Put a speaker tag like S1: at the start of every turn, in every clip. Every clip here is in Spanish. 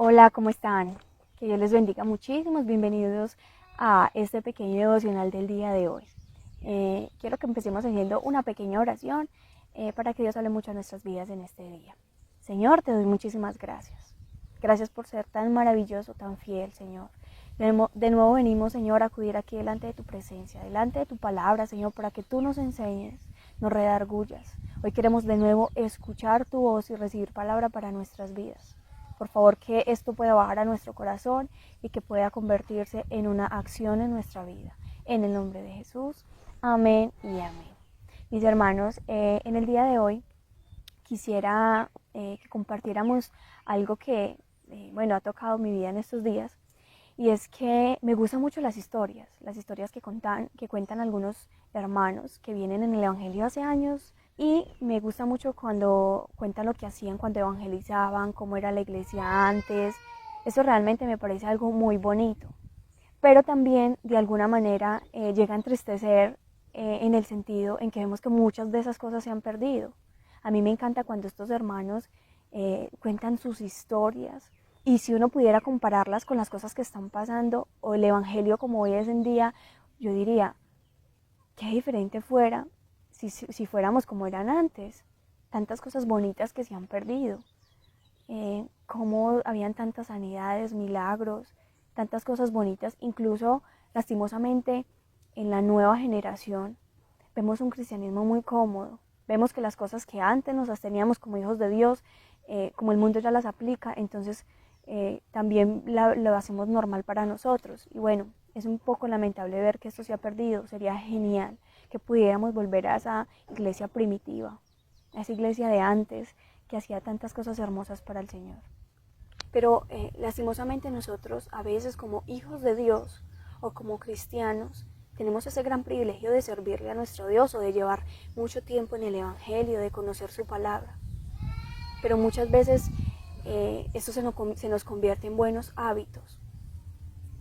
S1: Hola, ¿cómo están? Que Dios les bendiga muchísimos. Bienvenidos a este pequeño devocional del día de hoy. Quiero que empecemos haciendo una pequeña oración para que Dios hable mucho a nuestras vidas en este día. Señor, te doy muchísimas gracias. Gracias por ser tan maravilloso, tan fiel, Señor. De nuevo venimos, Señor, a acudir aquí delante de tu presencia, delante de tu palabra, Señor, para que tú nos enseñes, nos redargullas. Hoy queremos de nuevo escuchar tu voz y recibir palabra para nuestras vidas. Por favor, que esto pueda bajar a nuestro corazón y que pueda convertirse en una acción en nuestra vida. En el nombre de Jesús, amén y amén. Mis hermanos, en el día de hoy quisiera que compartiéramos algo que, ha tocado mi vida en estos días. Y es que me gustan mucho las historias que cuentan algunos hermanos que vienen en el Evangelio hace años, y me gusta mucho cuando cuentan lo que hacían cuando evangelizaban, cómo era la iglesia antes. Eso realmente me parece algo muy bonito, pero también de alguna manera llega a entristecer en el sentido en que vemos que muchas de esas cosas se han perdido. A mí me encanta cuando estos hermanos cuentan sus historias, y si uno pudiera compararlas con las cosas que están pasando o el evangelio como hoy es en día, yo diría, qué diferente fuera si fuéramos como eran antes. Tantas cosas bonitas que se han perdido, cómo habían tantas sanidades, milagros, tantas cosas bonitas. Incluso lastimosamente en la nueva generación vemos un cristianismo muy cómodo. Vemos que las cosas que antes nos las teníamos como hijos de Dios, como el mundo ya las aplica, entonces también lo hacemos normal para nosotros. Y bueno, es un poco lamentable ver que esto se ha perdido. Sería genial que pudiéramos volver a esa iglesia primitiva, a esa iglesia de antes que hacía tantas cosas hermosas para el Señor. Pero lastimosamente nosotros a veces como hijos de Dios o como cristianos tenemos ese gran privilegio de servirle a nuestro Dios o de llevar mucho tiempo en el Evangelio, de conocer su palabra. Pero muchas veces esto se nos convierte en buenos hábitos.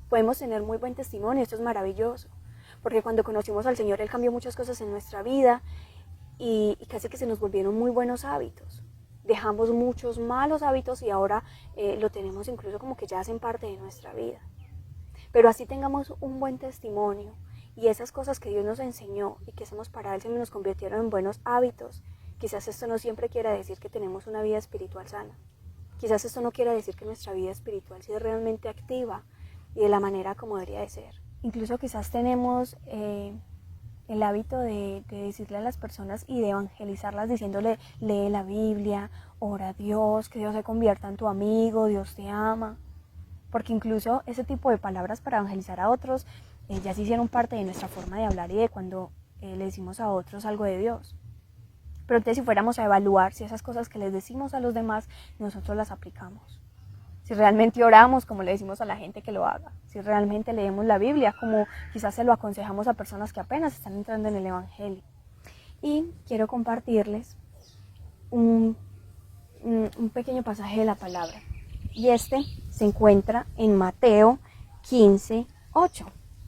S1: Podemos tener muy buen testimonio, esto es maravilloso, porque cuando conocimos al Señor Él cambió muchas cosas en nuestra vida y casi que se nos volvieron muy buenos hábitos. Dejamos muchos malos hábitos y ahora lo tenemos incluso como que ya hacen parte de nuestra vida. Pero así tengamos un buen testimonio y esas cosas que Dios nos enseñó y que hacemos para Él se nos convirtieron en buenos hábitos, quizás esto no siempre quiera decir que tenemos una vida espiritual sana. Quizás esto no quiera decir que nuestra vida espiritual sea realmente activa y de la manera como debería de ser. Incluso quizás tenemos el hábito de decirle a las personas y de evangelizarlas diciéndole, lee la Biblia, ora a Dios, que Dios se convierta en tu amigo, Dios te ama. Porque incluso ese tipo de palabras para evangelizar a otros ya se hicieron parte de nuestra forma de hablar y de cuando le decimos a otros algo de Dios. Pero entonces si fuéramos a evaluar si esas cosas que les decimos a los demás, nosotros las aplicamos. Si realmente oramos como le decimos a la gente que lo haga. Si realmente leemos la Biblia como quizás se lo aconsejamos a personas que apenas están entrando en el Evangelio. Y quiero compartirles un pequeño pasaje de la palabra. Y este se encuentra en Mateo 15:8.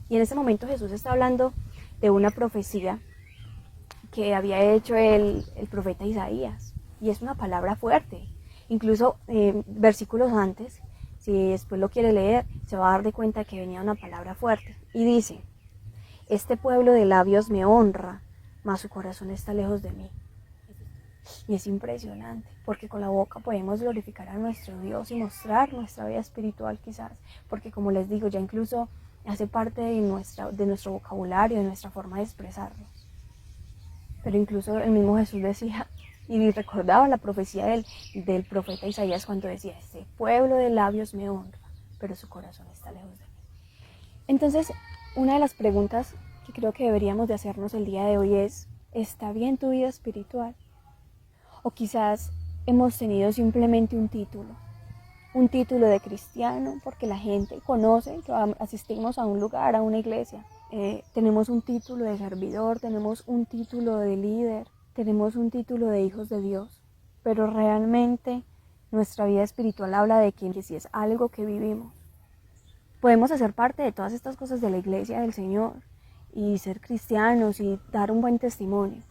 S1: Y en ese momento Jesús está hablando de una profecía que había hecho el profeta Isaías. Y es una palabra fuerte. Incluso versículos antes, si después lo quiere leer, se va a dar de cuenta que venía una palabra fuerte. Y dice, este pueblo de labios me honra, mas su corazón está lejos de mí. Y es impresionante, porque con la boca podemos glorificar a nuestro Dios y mostrar nuestra vida espiritual quizás, porque como les digo, ya incluso hace parte de nuestro vocabulario, de nuestra forma de expresarnos. Pero incluso el mismo Jesús decía, y recordaba la profecía del profeta Isaías cuando decía, este pueblo de labios me honra, pero su corazón está lejos de mí. Entonces, una de las preguntas que creo que deberíamos de hacernos el día de hoy es, ¿está bien tu vida espiritual? O quizás hemos tenido simplemente un título de cristiano, porque la gente conoce que asistimos a un lugar, a una iglesia. Tenemos un título de servidor, tenemos un título de líder, tenemos un título de hijos de Dios, pero realmente nuestra vida espiritual habla de que si es algo que vivimos. Podemos hacer parte de todas estas cosas de la iglesia del Señor y ser cristianos y dar un buen testimonio,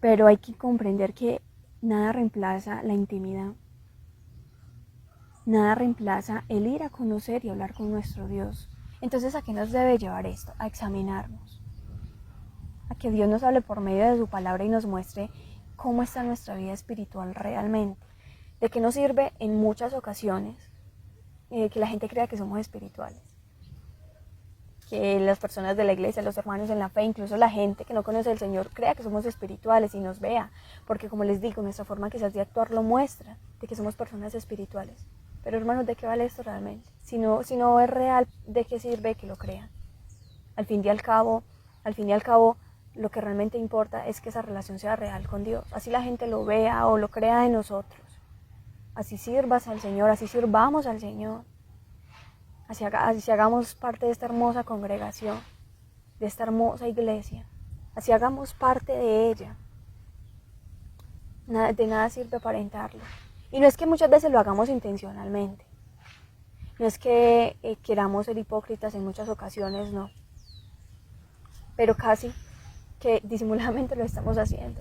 S1: pero hay que comprender que nada reemplaza la intimidad. Nada reemplaza el ir a conocer y hablar con nuestro Dios. Entonces, ¿a qué nos debe llevar esto? A examinarnos. A que Dios nos hable por medio de su palabra y nos muestre cómo está nuestra vida espiritual realmente. ¿De qué nos sirve en muchas ocasiones que la gente crea que somos espirituales? Que las personas de la iglesia, los hermanos en la fe, incluso la gente que no conoce al Señor, crea que somos espirituales y nos vea. Porque como les digo, nuestra forma quizás de actuar lo muestra de que somos personas espirituales. Pero hermanos, ¿de qué vale esto realmente? Si no es real, ¿de qué sirve que lo crean? Al fin y al cabo, lo que realmente importa es que esa relación sea real con Dios. Así la gente lo vea o lo crea de nosotros. Así sirvas al Señor, así sirvamos al Señor. Así hagamos parte de esta hermosa congregación, de esta hermosa iglesia. Así hagamos parte de ella. De nada sirve aparentarlo. Y no es que muchas veces lo hagamos intencionalmente. No es que queramos ser hipócritas en muchas ocasiones, no. Pero casi que disimuladamente lo estamos haciendo.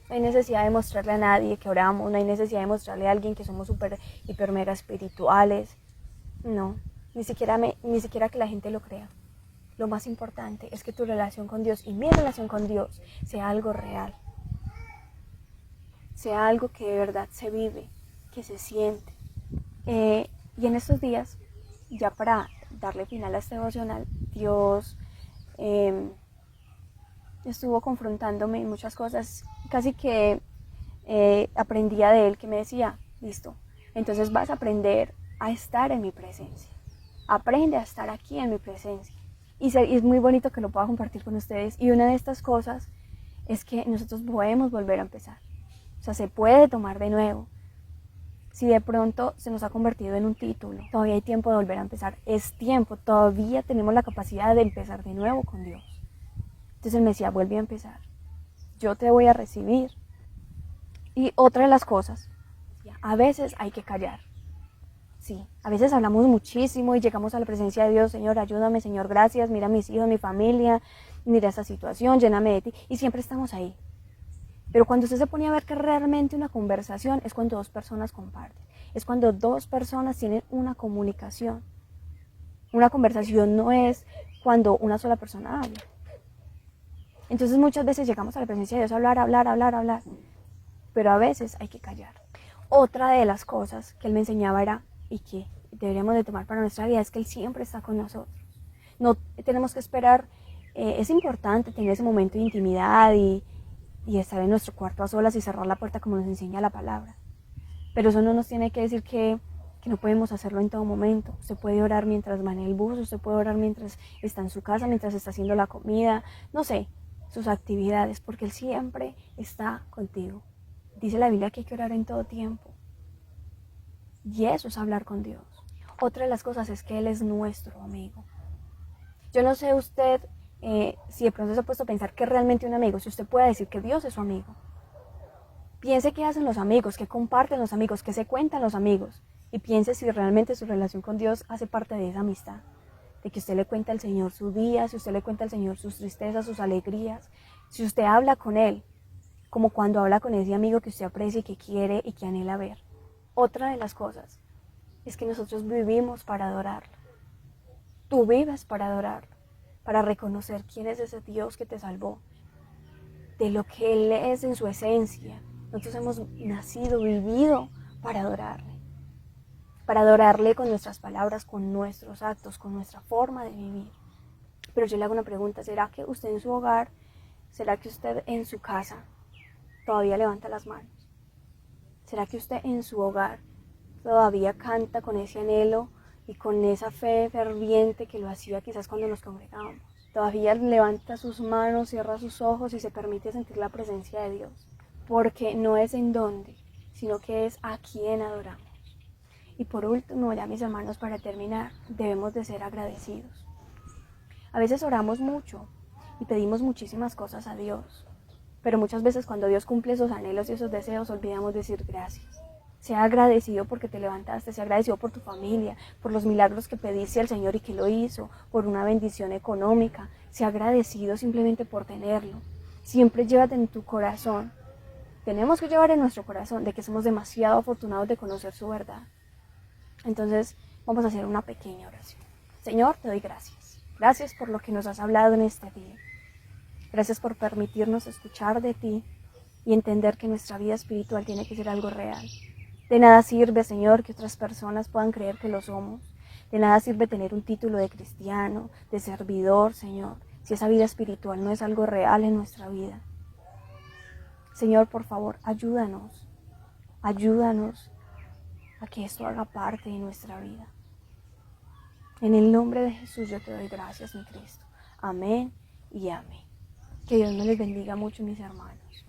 S1: No hay necesidad de mostrarle a nadie que oramos, no hay necesidad de mostrarle a alguien que somos súper, hiper, mega espirituales. No, ni siquiera que la gente lo crea. Lo más importante es que tu relación con Dios y mi relación con Dios sea algo real. Sea algo que de verdad se vive, que se siente. Y en estos días, ya para darle final a este devocional, Dios estuvo confrontándome en muchas cosas. Casi que aprendía de Él, que me decía, listo, entonces vas a aprender a estar en mi presencia. Aprende a estar aquí en mi presencia. Y es muy bonito que lo pueda compartir con ustedes. Y una de estas cosas es que nosotros podemos volver a empezar. O sea, se puede tomar de nuevo. Si de pronto se nos ha convertido en un título, todavía hay tiempo de volver a empezar. Es tiempo, todavía tenemos la capacidad de empezar de nuevo con Dios. Entonces él me decía, vuelve a empezar. Yo te voy a recibir. Y otra de las cosas, a veces hay que callar. Sí, a veces hablamos muchísimo y llegamos a la presencia de Dios, Señor, ayúdame, Señor, gracias, mira a mis hijos, mi familia, mira esa situación, lléname de ti. Y siempre estamos ahí. Pero cuando usted se pone a ver que realmente una conversación es cuando dos personas comparten. Es cuando dos personas tienen una comunicación. Una conversación no es cuando una sola persona habla. Entonces muchas veces llegamos a la presencia de Dios a hablar. Pero a veces hay que callar. Otra de las cosas que él me enseñaba era, y que deberíamos de tomar para nuestra vida, es que Él siempre está con nosotros. No tenemos que esperar, es importante tener ese momento de intimidad y estar en nuestro cuarto a solas y cerrar la puerta como nos enseña la palabra. Pero eso no nos tiene que decir que no podemos hacerlo en todo momento. Usted puede orar mientras va en el bus, usted puede orar mientras está en su casa, mientras está haciendo la comida, no sé, sus actividades, porque Él siempre está contigo. Dice la Biblia que hay que orar en todo tiempo. Y eso es hablar con Dios. Otra de las cosas es que Él es nuestro amigo. Yo no sé usted si de pronto se ha puesto a pensar que es realmente un amigo, si usted puede decir que Dios es su amigo. Piense qué hacen los amigos, qué comparten los amigos, qué se cuentan los amigos. Y piense si realmente su relación con Dios hace parte de esa amistad. De que usted le cuenta al Señor su día, si usted le cuenta al Señor sus tristezas, sus alegrías. Si usted habla con Él, como cuando habla con ese amigo que usted aprecia y que quiere y que anhela ver. Otra de las cosas es que nosotros vivimos para adorarlo. Tú vives para adorarlo, para reconocer quién es ese Dios que te salvó, de lo que Él es en su esencia. Nosotros hemos nacido, vivido para adorarle con nuestras palabras, con nuestros actos, con nuestra forma de vivir. Pero yo le hago una pregunta, ¿será que usted en su hogar, será que usted en su casa todavía levanta las manos? ¿Será que usted en su hogar todavía canta con ese anhelo y con esa fe ferviente que lo hacía quizás cuando nos congregábamos? Todavía levanta sus manos, cierra sus ojos y se permite sentir la presencia de Dios. Porque no es en dónde, sino que es a quien adoramos. Y por último, ya mis hermanos, para terminar, debemos de ser agradecidos. A veces oramos mucho y pedimos muchísimas cosas a Dios. Pero muchas veces cuando Dios cumple esos anhelos y esos deseos, olvidamos decir gracias. Sea agradecido porque te levantaste, sea agradecido por tu familia, por los milagros que pediste al Señor y que lo hizo, por una bendición económica. Sea agradecido simplemente por tenerlo. Siempre llévate en tu corazón. Tenemos que llevar en nuestro corazón de que somos demasiado afortunados de conocer su verdad. Entonces vamos a hacer una pequeña oración. Señor, te doy gracias. Gracias por lo que nos has hablado en este día. Gracias por permitirnos escuchar de ti y entender que nuestra vida espiritual tiene que ser algo real. De nada sirve, Señor, que otras personas puedan creer que lo somos. De nada sirve tener un título de cristiano, de servidor, Señor, si esa vida espiritual no es algo real en nuestra vida. Señor, por favor, ayúdanos a que esto haga parte de nuestra vida. En el nombre de Jesús yo te doy gracias, mi Cristo. Amén y amén. Que Dios me les bendiga mucho, mis hermanos.